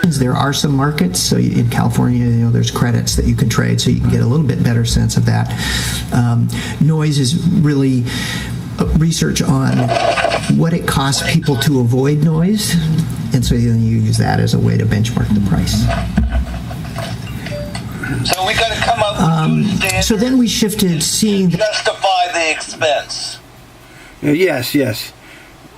There are some markets, so in California, there's credits that you can trade, so you can get a little bit better sense of that. Noise is really research on what it costs people to avoid noise, and so then you use that as a way to benchmark the price. So we got to come up with new standards. So then we shifted, seeing justify the expense. Yes.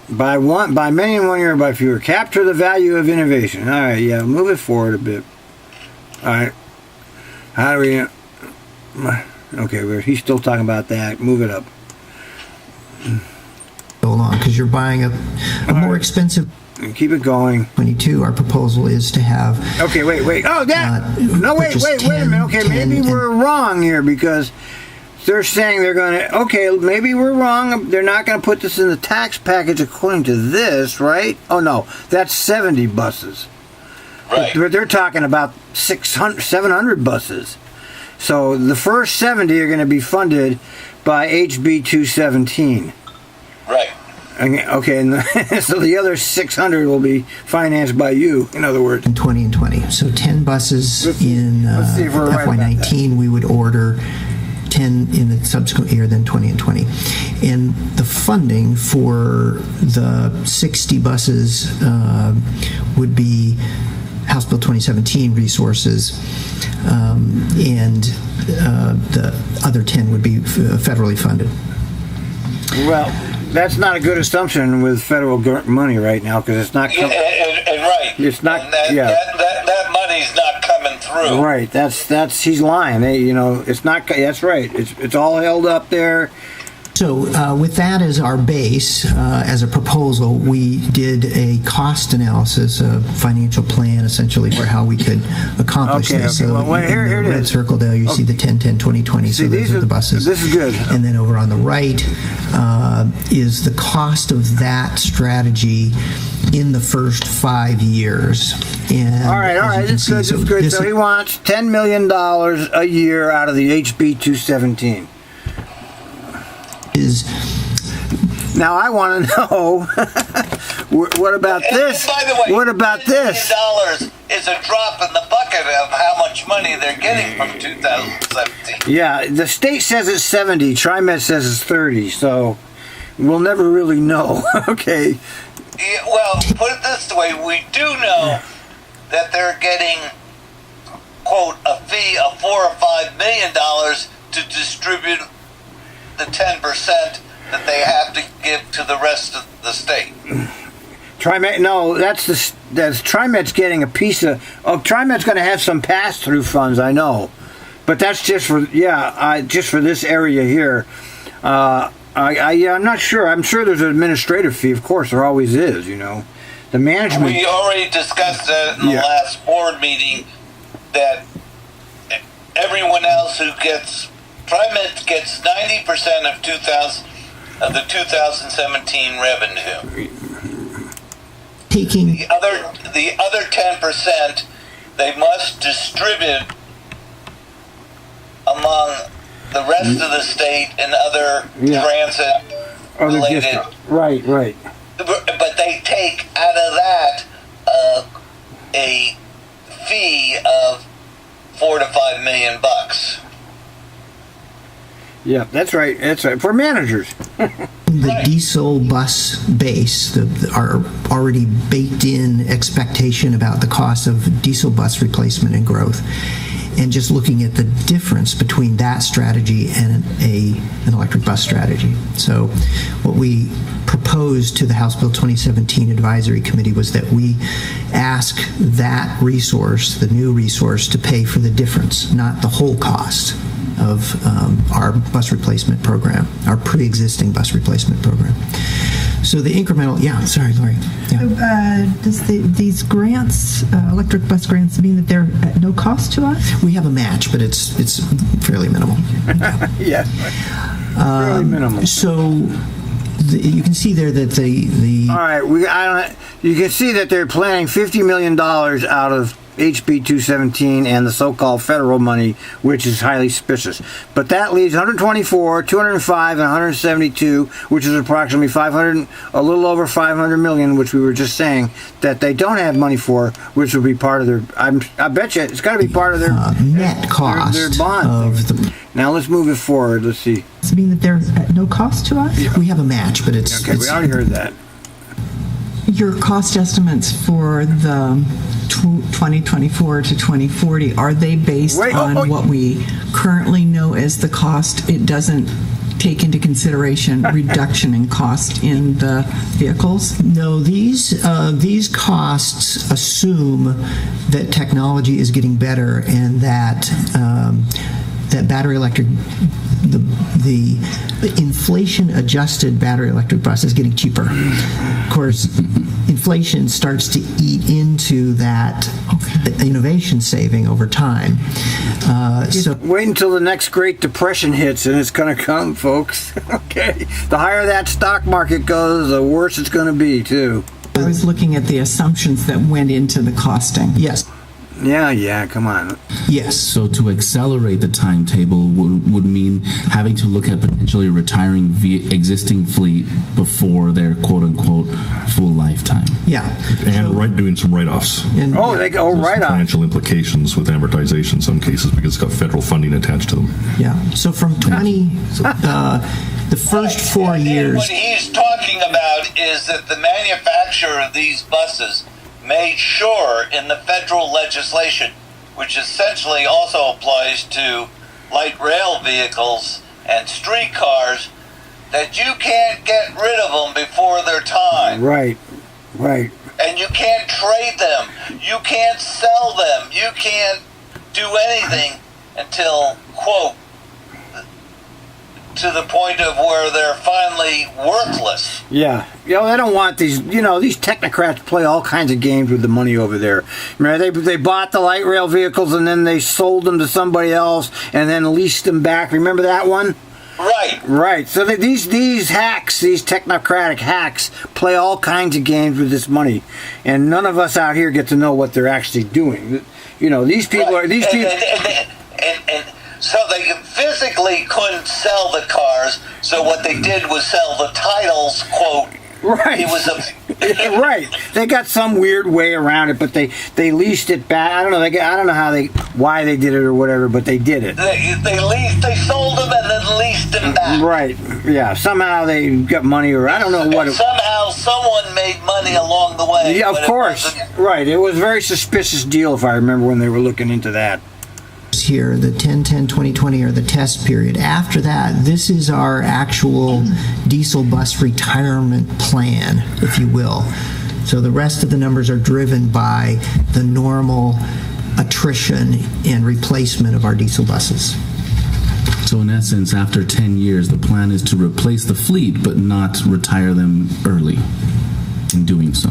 By many in 1 year, by fewer. Capture the value of innovation. All right, yeah, move it forward a bit. All right. How do we... Okay, he's still talking about that. Move it up. Go along, because you're buying a more expensive... Keep it going. 22, our proposal is to have... Okay, wait. Oh, that... no, wait a minute. Okay, maybe we're wrong here, because... They're saying they're going to, okay, maybe we're wrong. They're not going to put this in the tax package according to this, right? Oh, no, that's 70 buses. Right. They're talking about 700 buses. So the first 70 are going to be funded by HB 217. Right. Okay, and so the other 600 will be financed by you, in other words. In 20 and 20. So 10 buses in FY19, we would order 10 in the subsequent year, then 20 and 20. And the funding for the 60 buses would be House Bill 2017 resources, and the other 10 would be federally funded. Well, that's not a good assumption with federal money right now, because it's not... right. It's not... That money's not coming through. Right. That's he's lying. It's not... That's right. It's all held up there. So with that as our base, as a proposal, we did a cost analysis, a financial plan, essentially, for how we could accomplish this. Okay. So well, here in the red circle there, you see the 10, 10, 20, 20. So those are the buses. This is good. And then over on the right is the cost of that strategy in the first 5 years. And all right. It's good. It's good. So he wants $10 million a year out of the HB 217. Now I want to know what about this? By the way, what about this? $10 million is a drop in the bucket of how much money they're getting from 2017. Yeah, the state says it's 70. Trimet says it's 30. So we'll never really know. Okay. Yeah, well, put it this way: we do know that they're getting, quote, a fee of $4 or $5 million to distribute the 10% that they have to give to the rest of the state. Trimet, no, that's Trimet's getting a piece of. Oh, Trimet's going to have some pass-through funds, I know, but that's just for just for this area here. I'm not sure. I'm sure there's an administrative fee. Of course, there always is. The management. We already discussed that in the last board meeting that everyone else who gets. Trimet gets 90% of the 2017 revenue. Taking the other 10%, they must distribute among the rest of the state and other transit related. Right. But they take out of that a fee of $4 to $5 million. Yeah, that's right. For managers. The diesel bus base, our already baked in expectation about the cost of diesel bus replacement and growth, and just looking at the difference between that strategy and an electric bus strategy. So what we proposed to the House Bill 2017 Advisory Committee was that we ask that resource, the new resource, to pay for the difference, not the whole cost of our bus replacement program, our pre-existing bus replacement program. So the incremental, sorry, Lori. Yeah. Does these grants, electric bus grants, mean that they're at no cost to us? We have a match, but it's fairly minimal. Yes, fairly minimal. So you can see there that the all right, you can see that they're planning $50 million out of HB 217 and the so-called federal money, which is highly suspicious. But that leaves 124, 205, and 172, which is approximately 500, a little over 500 million, which we were just saying that they don't have money for, which would be part of their. I bet you it's got to be part of their net cost their bond. Now let's move it forward. Let's see. Does it mean that they're at no cost to us? We have a match, but it's Okay, we already heard that. Your cost estimates for the 2024 to 2040, are they based on what we currently know as the cost? It doesn't take into consideration reduction in cost in the vehicles? No, these costs assume that technology is getting better and that that battery electric, the inflation-adjusted battery electric bus is getting cheaper. Of course, inflation starts to eat into that innovation saving over time. So wait until the next Great Depression hits, and it's going to come, folks. Okay, the higher that stock market goes, the worse it's going to be too. I was looking at the assumptions that went into the costing. yes. Yeah, come on. Yes. So to accelerate the timetable would mean having to look at potentially retiring existing fleet before their quote-unquote full lifetime. Yeah. And doing some write-offs. And, They go There's right some on. financial implications with amortization in some cases because it's got federal funding attached to them. yeah. So from the first 4 years. What he's talking about is that the manufacturer of these buses made sure in the federal legislation, which essentially also applies to light rail vehicles and streetcars, that you can't get rid of them before their time. Right. And you can't trade them. You can't sell them. You can't do anything until, quote, to the point of where they're finally worthless. Yeah. They don't want these, these technocrats play all kinds of games with the money over there. Remember, they bought the light rail vehicles and then they sold them to somebody else and then leased them back. Remember that one? Right. So these hacks, these technocratic hacks, play all kinds of games with this money. And none of us out here get to know what they're actually doing. These people are... These people... And so they physically couldn't sell the cars, so what they did was sell the titles, quote. Right. It was a right. They got some weird way around it, but they leased it back. I don't know. I don't know why they did it or whatever, but they did it. They sold them and then leased them back. Right. Yeah. Somehow they got money, or I don't know what. Somehow someone made money along the way. Yeah, of course. Right. It was a very suspicious deal, if I remember when they were looking into that. Here, the 10-10-2020 are the test period. After that, this is our actual diesel bus retirement plan, if you will. So the rest of the numbers are driven by the normal attrition and replacement of our diesel buses. So in essence, after 10 years, the plan is to replace the fleet, but not retire them early in doing so.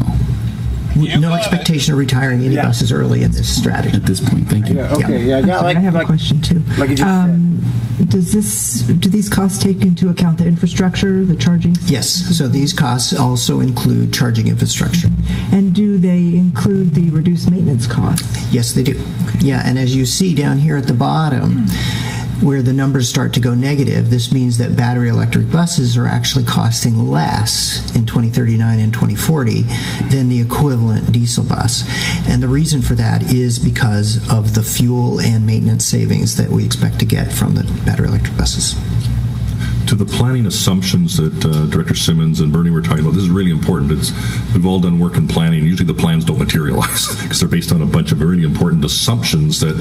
No expectation of retiring any buses early in this strategy. At this point, thank you. Yeah. Okay. Yeah. I have a question too. Like you just said. Do these costs take into account the infrastructure, the charging? Yes. So these costs also include charging infrastructure. And do they include the reduced maintenance costs? Yes, they do. Yeah, and as you see down here at the bottom, where the numbers start to go negative, this means that battery electric buses are actually costing less in 2039 and 2040 than the equivalent diesel bus. And the reason for that is because of the fuel and maintenance savings that we expect to get from the battery electric buses. To the planning assumptions that Director Simmons and Bernie were talking about, this is really important. We've all done work in planning. Usually the plans don't materialize because they're based on a bunch of really important assumptions that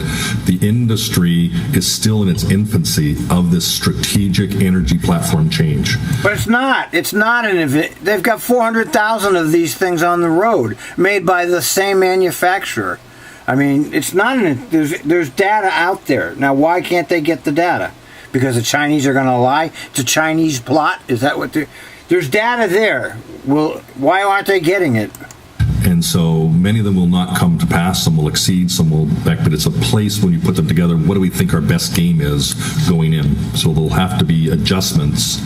the industry is still in its infancy of this strategic energy platform change. But it's not. It's not an event. They've got 400,000 of these things on the road made by the same manufacturer. I mean, it's not. There's data out there. Now, why can't they get the data? Because the Chinese are going to lie? It's a Chinese plot? Is that what there's data there? Well, why aren't they getting it? And so many of them will not come to pass. Some will exceed, some will back, but it's a place when you put them together, what do we think our best game is going in? So there'll have to be adjustments.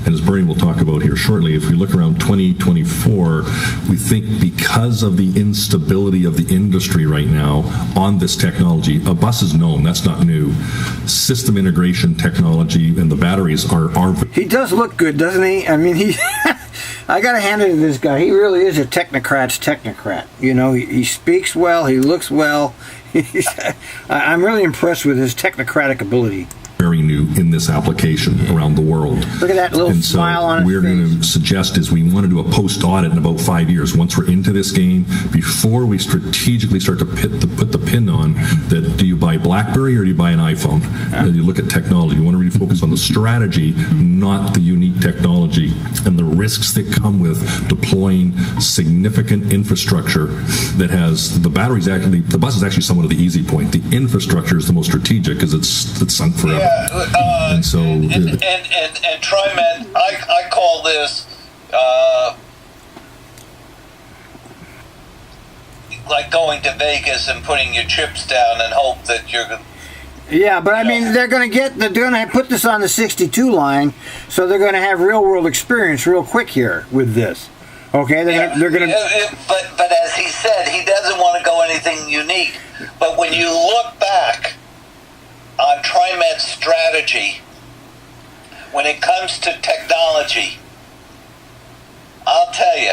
And as Bernie will talk about here shortly, if we look around 2024, we think because of the instability of the industry right now on this technology, a bus is known, that's not new. System integration technology and the batteries are He does look good, doesn't he? I mean, he... I got to hand it to this guy. He really is a technocrat's technocrat. You know, he speaks well, he looks well. I'm really impressed with his technocratic ability. Very new in this application around the world. Look at that little and so smile on his we're face. going to suggest is we want to do a post audit in about 5 years. Once we're into this game, before we strategically start to put the pin on that, do you buy BlackBerry or do you buy an iPhone? And you look at technology. You want to really focus on the strategy, not the unique technology and the risks that come with deploying significant infrastructure that has the batteries. Actually, the bus is actually somewhat of the easy point. The infrastructure is the most strategic because it's sunk forever. Yeah, and so and Trimet, I call this like going to Vegas and putting your chips down and hope that you're going. Yeah, but I mean, they're going to put this on the 62 line, so they're going to have real world experience real quick here with this. Okay, they're going to. But as he said, he doesn't want to go anything unique. But when you look back on Trimet's strategy, when it comes to technology, I'll tell you,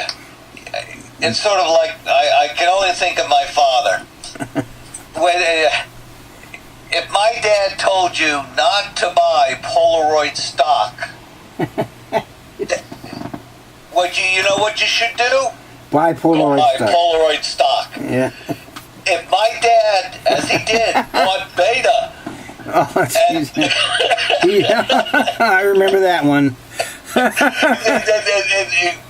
it's sort of like I can only think of my father. If my dad told you not to buy Polaroid stock, you know what you should do? Buy Polaroid stock. Yeah. If my dad, as he did, bought Beta. Oh, yeah. I remember that one.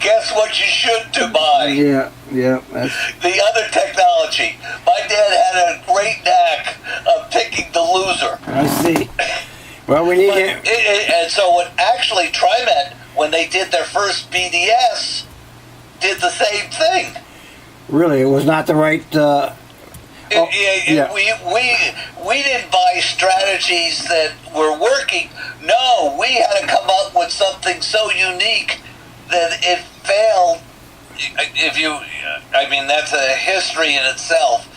Guess what you should to buy? Yeah. The other technology. My dad had a great knack of picking the loser. I see. Well, we need it. And so actually Trimet, when they did their first BDS, did the same thing. Really, it was not the right... We didn't buy strategies that were working. No, we had to come up with something so unique that it failed. I mean, that's a history in itself,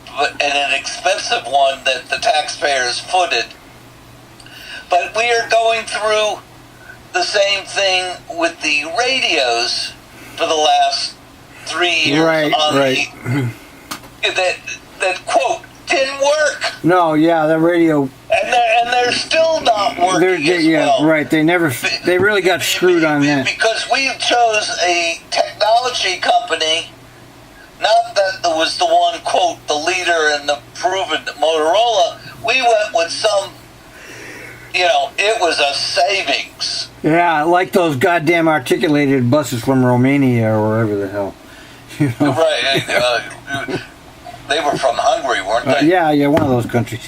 but and an expensive one that the taxpayers footed. But we are going through the same thing with the radios for the last 3 years. Right. That quote didn't work. No, yeah, the radio. And they're still not working as well. Right. They really got screwed on that. Because we chose a technology company, not that was the one, quote, the leader and the proven Motorola. We went with some, it was a savings. Yeah, like those goddamn articulated buses from Romania or wherever the hell. Right. They were from Hungary, weren't they? Yeah, one of those countries.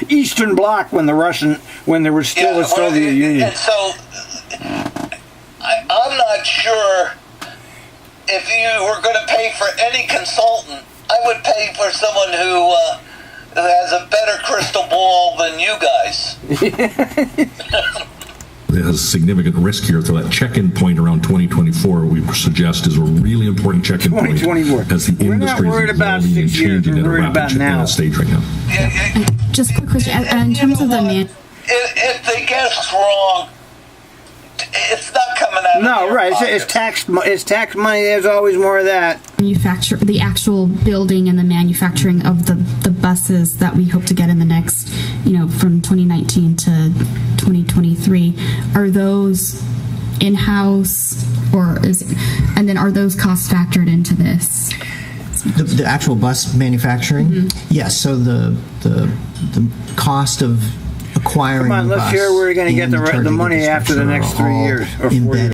Eastern Bloc when there was still the Soviet Union. And so, I'm not sure if you were going to pay for any consultant. I would pay for someone who has a better crystal ball than you guys. It has significant risk here. So that check-in point around 2024, we suggest, is a really important check-in point as the industry is evolving and changing at a rapid stage right now. Just a quick question. In terms of the if they guess wrong, it's not coming out. No, right. It's tax money. There's always more of that. Manufacture the actual building and the manufacturing of the buses that we hope to get in the next, from 2019 to 2023. Are those in-house and then are those costs factored into this? The actual bus manufacturing? Mm-hmm. Yes. So the cost of acquiring. Come on, let's hear where you're going to get the money after the next 3 years or 4 years.